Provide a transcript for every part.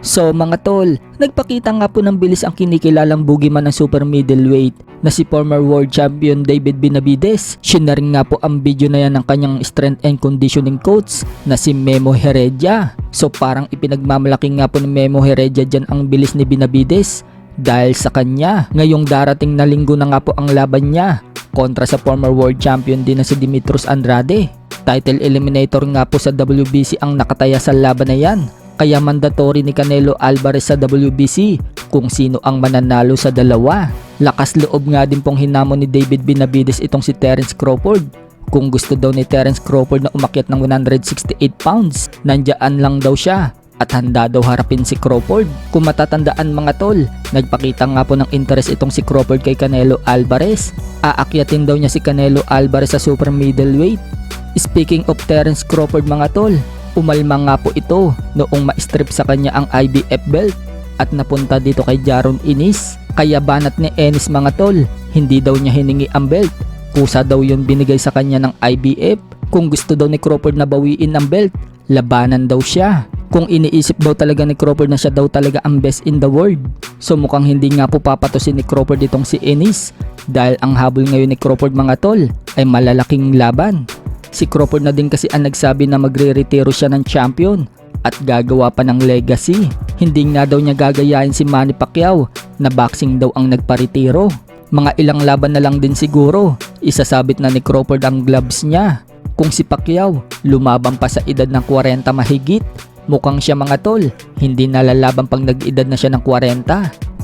So mga tol, nagpakita nga po ng bilis ang kinikilalang boogeyman ng super middleweight na si former world champion David Benavides. Shinaring nga po ang video na yan ng kanyang strength and conditioning coach na si Memo Heredia. So parang ipinagmamalaki nga po ni Memo Heredia dyan ang bilis ni Benavides dahil sa kanya. Ngayong darating na linggo na nga po ang laban niya kontra sa former world champion din na si Demetrius Andrade. Title eliminator nga po sa WBC ang nakataya sa laban na yan. Kaya mandatory ni Canelo Alvarez sa WBC kung sino ang mananalo sa dalawa. Lakas loob nga din pong hinamon ni David Benavides itong si Terence Crawford. Kung gusto daw ni Terence Crawford na umakyat ng 168 pounds, nandiyan lang daw siya at handa daw harapin si Crawford. Kung matatandaan mga tol, nagpakita nga po ng interest itong si Crawford kay Canelo Alvarez. Aakyatin daw niya si Canelo Alvarez sa super middleweight. Speaking of Terence Crawford mga tol, umalma nga po ito noong ma-strip sa kanya ang IBF belt at napunta dito kay Jaron Ennis. Kaya banat ni Ennis mga tol, hindi daw niya hiningi ang belt. Kusa daw yun binigay sa kanya ng IBF. Kung gusto daw ni Crawford na bawiin ang belt, labanan daw siya. Kung iniisip daw talaga ni Crawford na siya daw talaga ang best in the world. So mukhang hindi nga po papatusin ni Crawford itong si Ennis dahil ang habol ngayon ni Crawford mga tol ay malalaking laban. Si Crawford na din kasi ang nagsabi na magre-retiro siya ng champion at gagawa pa ng legacy. Hindi nga daw niya gagayahin si Manny Pacquiao na boxing daw ang nagparetiro. Mga ilang laban na lang din siguro, isasabit na ni Crawford ang gloves niya. Kung si Pacquiao lumaban pa sa edad ng 40 mahigit, mukhang siya mga tol, hindi nalalaban pang nag-edad na siya ng 40.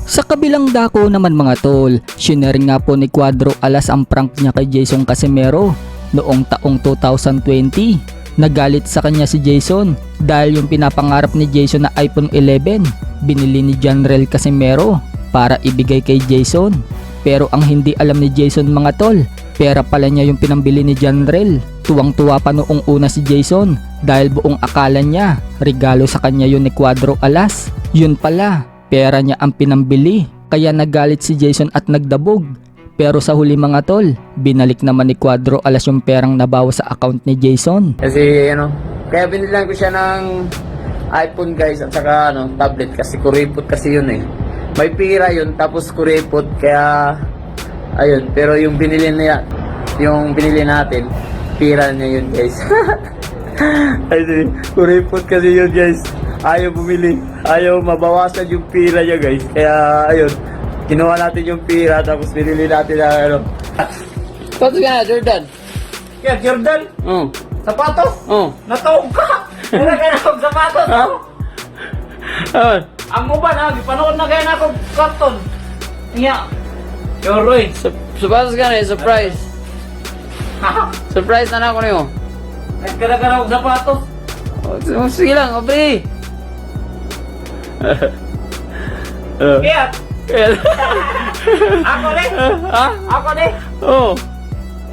Sa kabilang dako naman mga tol, shinare nga po ni Cuadro Alas ang prank niya kay Jason Casimero noong taong 2020. Nagalit sa kanya si Jason dahil yung pinapangarap ni Jason na iPhone 11 binili ni Janrel Casimero para ibigay kay Jason. Pero ang hindi alam ni Jason mga tol, pera pala niya yung pinambili ni Janrel. Tuwang-tuwa pa noong una si Jason dahil buong akala niya regalo sa kanya yun ni Cuadro Alas. Yun pala, pera niya ang pinambili. Kaya nagalit si Jason at nagdabog. Pero sa huli mga tol, binalik naman ni Cuadro Alas yung perang nabawas sa account ni Jason. Kasi kaya binilang ko siya ng iPhone guys at saka tablet kasi kuripot kasi yun eh. May pira yun tapos kuripot kaya ayun, pero yung binili natin, pira niya yun guys. Ay, kuripot kasi yun guys. Ayaw bumili, ayaw mabawasan yung pira niya guys. Kaya ayun, kinuha natin yung pira tapos binili natin na Sapatos ka na, Jordan. Yeah, Jordan? Sapatos? Natawag ka! Nalagay na akong sapatos, Ang uban ha, panood na kayo na akong karton. Nga. Yoroy. Sapatos ka na, surprise. Surprise na ako niyo. Nagkala ka na akong sapatos. Sige lang, obre. Kaya, ako ni. Ha? Ako ni. Oo.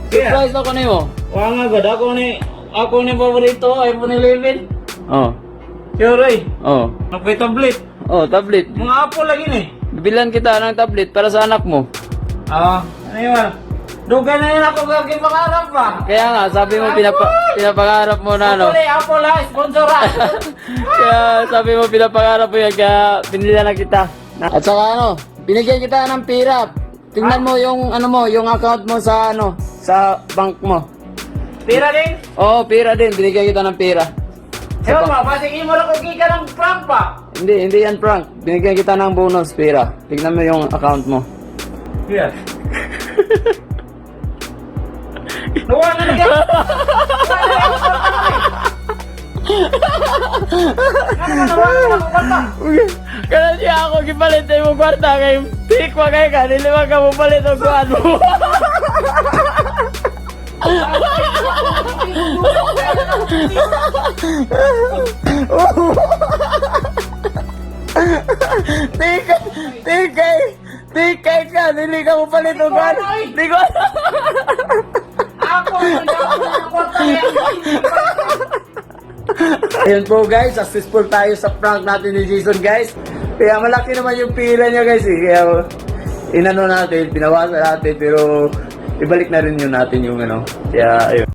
Surprise ako niyo. Wala nga gad, ako ni paborito, iPhone 11. Oo. Yoroy. Oo. Napay tablet. Oh, tablet. Mga Apple lagi ni. Bibilan kita ng tablet para sa anak mo. Ano yun? Dugay na yun ako gagawin pangarap pa. Kaya nga, sabi mo pinapangarap mo na Apple ha, sponsor ha. Kaya sabi mo pinapangarap mo yan, kaya pinila na kita. At saka binigyan kita ng pira. Tingnan mo yung yung account mo sa sa bank mo. Pira din? Oo, pira din. Binigyan kita ng pira. Ewan ba, masing mo lang kung kika ng prank pa. Hindi yan prank. Binigyan kita ng bonus pira. Tingnan mo yung account mo. Yeah. Nawa na nagay. Kaya siya ako gipalit mo kwarta kay tikwa kay ka. Niliwag ka mo palit ang kuhan mo. Tikay ka, nili ka mo palit ang kuhan. Di ko Ako Ayan po guys, successful tayo sa prank natin ni Jason guys. Kaya malaki naman yung pila niya guys eh. Kaya inano natin, pinawasan natin pero ibalik na rin yun natin yung Kaya ayun.